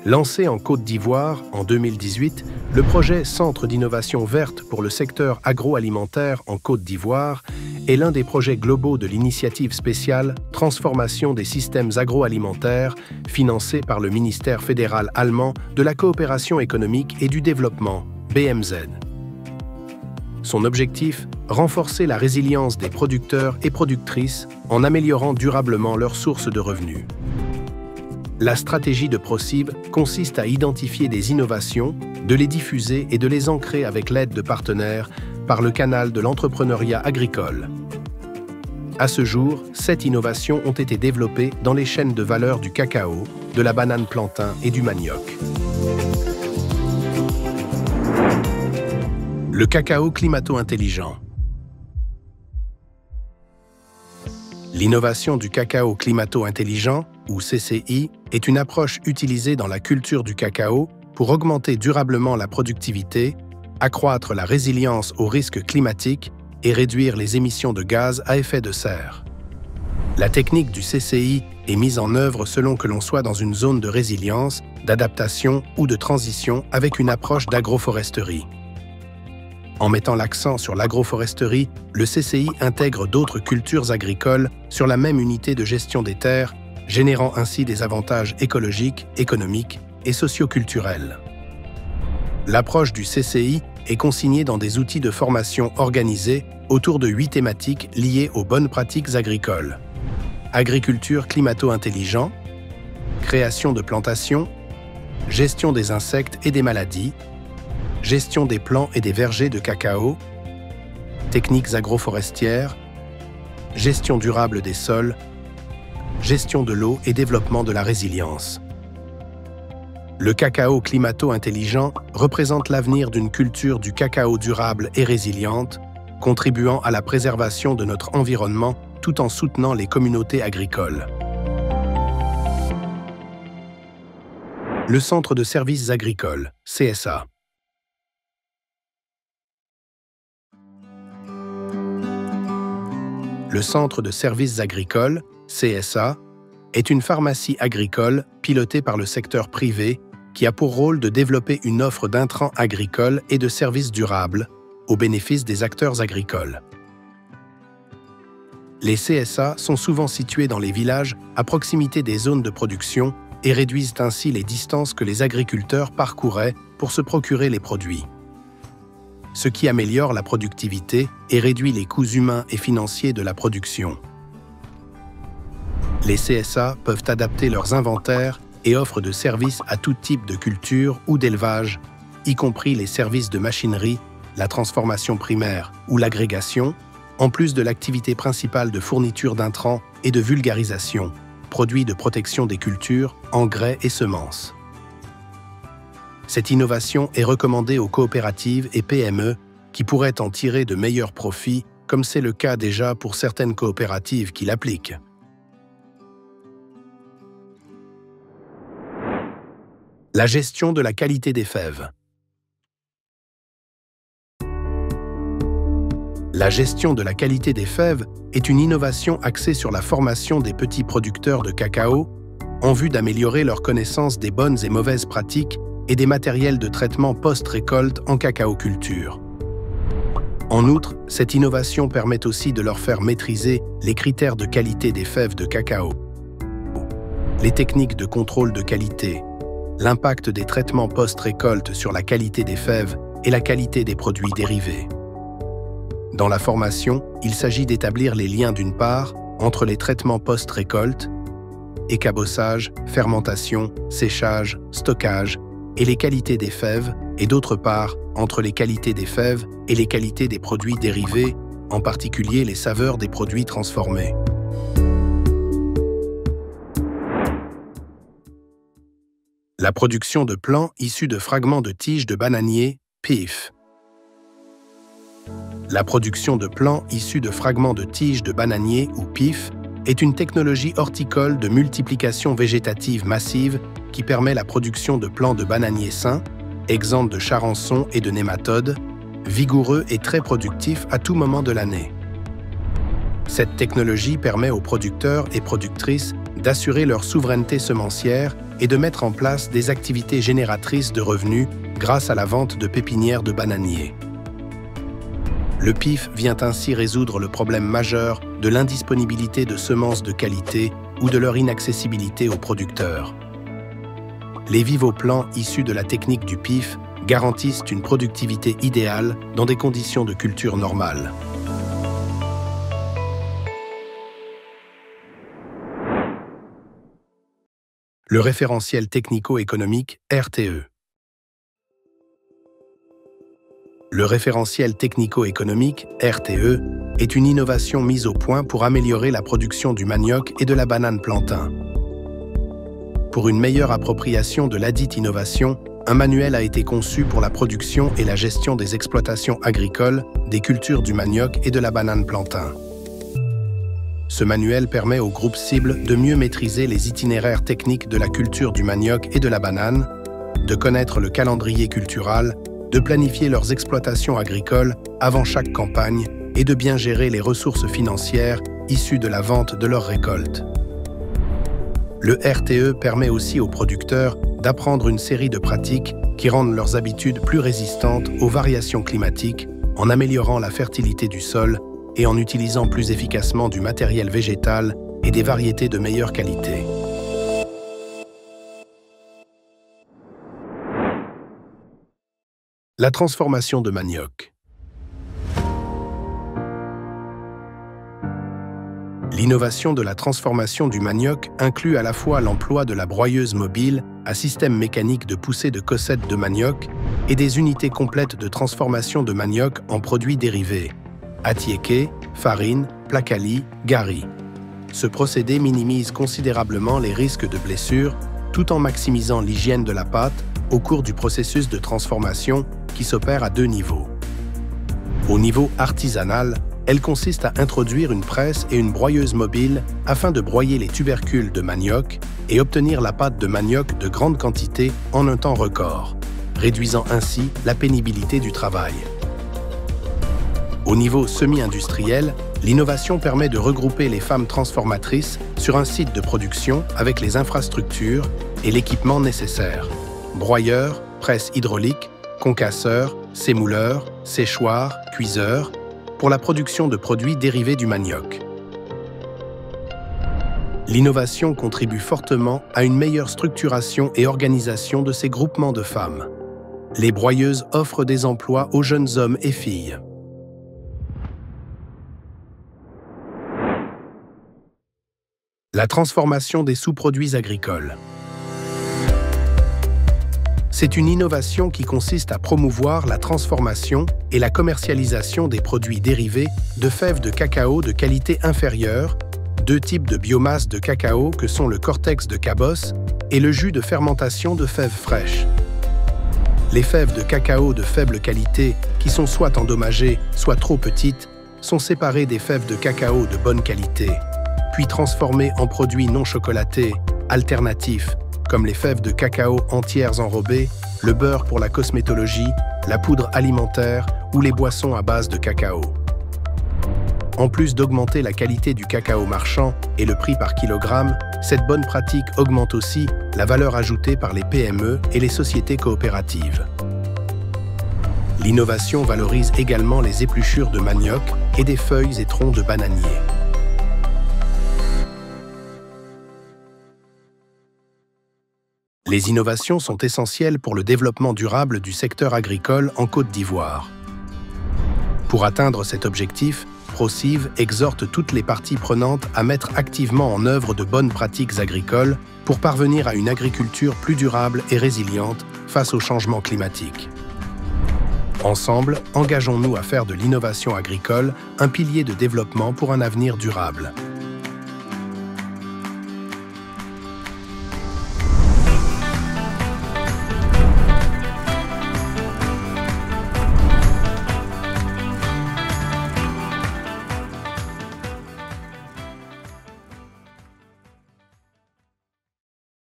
Lancé en Côte d'Ivoire en 2018, le projet Centre d'innovation verte pour le secteur agroalimentaire en Côte d'Ivoire est l'un des projets globaux de l'initiative spéciale Transformation des systèmes agroalimentaires financée par le ministère fédéral allemand de la coopération économique et du développement, BMZ. Son objectif, renforcer la résilience des producteurs et productrices en améliorant durablement leurs sources de revenus. La stratégie de ProCiv consiste à identifier des innovations, de les diffuser et de les ancrer avec l'aide de partenaires par le canal de l'entrepreneuriat agricole. À ce jour, 7 innovations ont été développées dans les chaînes de valeur du cacao, de la banane plantain et du manioc. Le cacao climato-intelligent. L'innovation du cacao climato-intelligent, ou CCI, est une approche utilisée dans la culture du cacao pour augmenter durablement la productivité, accroître la résilience aux risques climatiques et réduire les émissions de gaz à effet de serre. La technique du CCI est mise en œuvre selon que l'on soit dans une zone de résilience, d'adaptation ou de transition avec une approche d'agroforesterie. En mettant l'accent sur l'agroforesterie, le CCI intègre d'autres cultures agricoles sur la même unité de gestion des terres, générant ainsi des avantages écologiques, économiques et socioculturels. L'approche du CCI est consignée dans des outils de formation organisés autour de 8 thématiques liées aux bonnes pratiques agricoles. Agriculture climato-intelligent, création de plantations, gestion des insectes et des maladies, gestion des plants et des vergers de cacao, techniques agroforestières, gestion durable des sols, gestion de l'eau et développement de la résilience. Le cacao climato-intelligent représente l'avenir d'une culture du cacao durable et résiliente, contribuant à la préservation de notre environnement tout en soutenant les communautés agricoles. Le Centre de services agricoles, CSA. Le Centre de services agricoles, CSA, est une pharmacie agricole pilotée par le secteur privé qui a pour rôle de développer une offre d'intrants agricoles et de services durables au bénéfice des acteurs agricoles. Les CSA sont souvent situés dans les villages à proximité des zones de production et réduisent ainsi les distances que les agriculteurs parcouraient pour se procurer les produits, ce qui améliore la productivité et réduit les coûts humains et financiers de la production. Les CSA peuvent adapter leurs inventaires et offrent de services à tout type de culture ou d'élevage, y compris les services de machinerie, la transformation primaire ou l'agrégation, en plus de l'activité principale de fourniture d'intrants et de vulgarisation, produits de protection des cultures, engrais et semences. Cette innovation est recommandée aux coopératives et PME qui pourraient en tirer de meilleurs profits, comme c'est le cas déjà pour certaines coopératives qui l'appliquent. La gestion de la qualité des fèves. La gestion de la qualité des fèves est une innovation axée sur la formation des petits producteurs de cacao en vue d'améliorer leur connaissance des bonnes et mauvaises pratiques et des matériels de traitement post-récolte en cacaoculture. En outre, cette innovation permet aussi de leur faire maîtriser les critères de qualité des fèves de cacao, les techniques de contrôle de qualité, l'impact des traitements post-récolte sur la qualité des fèves et la qualité des produits dérivés. Dans la formation, il s'agit d'établir les liens d'une part entre les traitements post-récolte, écabossage, fermentation, séchage, stockage, et les qualités des fèves, et d'autre part, entre les qualités des fèves et les qualités des produits dérivés, en particulier les saveurs des produits transformés. La production de plants issus de fragments de tiges de bananier, PIF. La production de plants issus de fragments de tiges de bananier, ou PIF, est une technologie horticole de multiplication végétative massive qui permet la production de plants de bananiers sains, exempts de charançons et de nématodes, vigoureux et très productifs à tout moment de l'année. Cette technologie permet aux producteurs et productrices d'assurer leur souveraineté semencière et de mettre en place des activités génératrices de revenus grâce à la vente de pépinières de bananiers. Le PIF vient ainsi résoudre le problème majeur de l'indisponibilité de semences de qualité ou de leur inaccessibilité aux producteurs. Les vivoplants issus de la technique du PIF garantissent une productivité idéale dans des conditions de culture normales. Le référentiel technico-économique RTE. Le référentiel technico-économique RTE est une innovation mise au point pour améliorer la production du manioc et de la banane plantain. Pour une meilleure appropriation de ladite innovation, un manuel a été conçu pour la production et la gestion des exploitations agricoles, des cultures du manioc et de la banane plantain. Ce manuel permet aux groupes cibles de mieux maîtriser les itinéraires techniques de la culture du manioc et de la banane, de connaître le calendrier cultural, de planifier leurs exploitations agricoles avant chaque campagne et de bien gérer les ressources financières issues de la vente de leurs récoltes. Le RTE permet aussi aux producteurs d'apprendre une série de pratiques qui rendent leurs habitudes plus résistantes aux variations climatiques, en améliorant la fertilité du sol et en utilisant plus efficacement du matériel végétal et des variétés de meilleure qualité. La transformation de manioc. L'innovation de la transformation du manioc inclut à la fois l'emploi de la broyeuse mobile à système mécanique de poussée de cossettes de manioc et des unités complètes de transformation de manioc en produits dérivés, attiéké, farine, placali, gari. Ce procédé minimise considérablement les risques de blessures tout en maximisant l'hygiène de la pâte au cours du processus de transformation qui s'opère à deux niveaux. Au niveau artisanal, elle consiste à introduire une presse et une broyeuse mobile afin de broyer les tubercules de manioc et obtenir la pâte de manioc de grande quantité en un temps record, réduisant ainsi la pénibilité du travail. Au niveau semi-industriel, l'innovation permet de regrouper les femmes transformatrices sur un site de production avec les infrastructures et l'équipement nécessaire. Broyeurs, presse hydraulique, concasseurs, sémouleurs, séchoirs, cuiseurs, pour la production de produits dérivés du manioc. L'innovation contribue fortement à une meilleure structuration et organisation de ces groupements de femmes. Les broyeuses offrent des emplois aux jeunes hommes et filles. La transformation des sous-produits agricoles. C'est une innovation qui consiste à promouvoir la transformation et la commercialisation des produits dérivés de fèves de cacao de qualité inférieure, deux types de biomasse de cacao que sont le cortex de cabosse et le jus de fermentation de fèves fraîches. Les fèves de cacao de faible qualité, qui sont soit endommagées, soit trop petites, sont séparées des fèves de cacao de bonne qualité, puis transformées en produits non chocolatés, alternatifs, comme les fèves de cacao entières enrobées, le beurre pour la cosmétologie, la poudre alimentaire ou les boissons à base de cacao. En plus d'augmenter la qualité du cacao marchand et le prix par kilogramme, cette bonne pratique augmente aussi la valeur ajoutée par les PME et les sociétés coopératives. L'innovation valorise également les épluchures de manioc et des feuilles et troncs de bananier. Les innovations sont essentielles pour le développement durable du secteur agricole en Côte d'Ivoire. Pour atteindre cet objectif, ProCiv exhorte toutes les parties prenantes à mettre activement en œuvre de bonnes pratiques agricoles pour parvenir à une agriculture plus durable et résiliente face au changement climatique. Ensemble, engageons-nous à faire de l'innovation agricole un pilier de développement pour un avenir durable.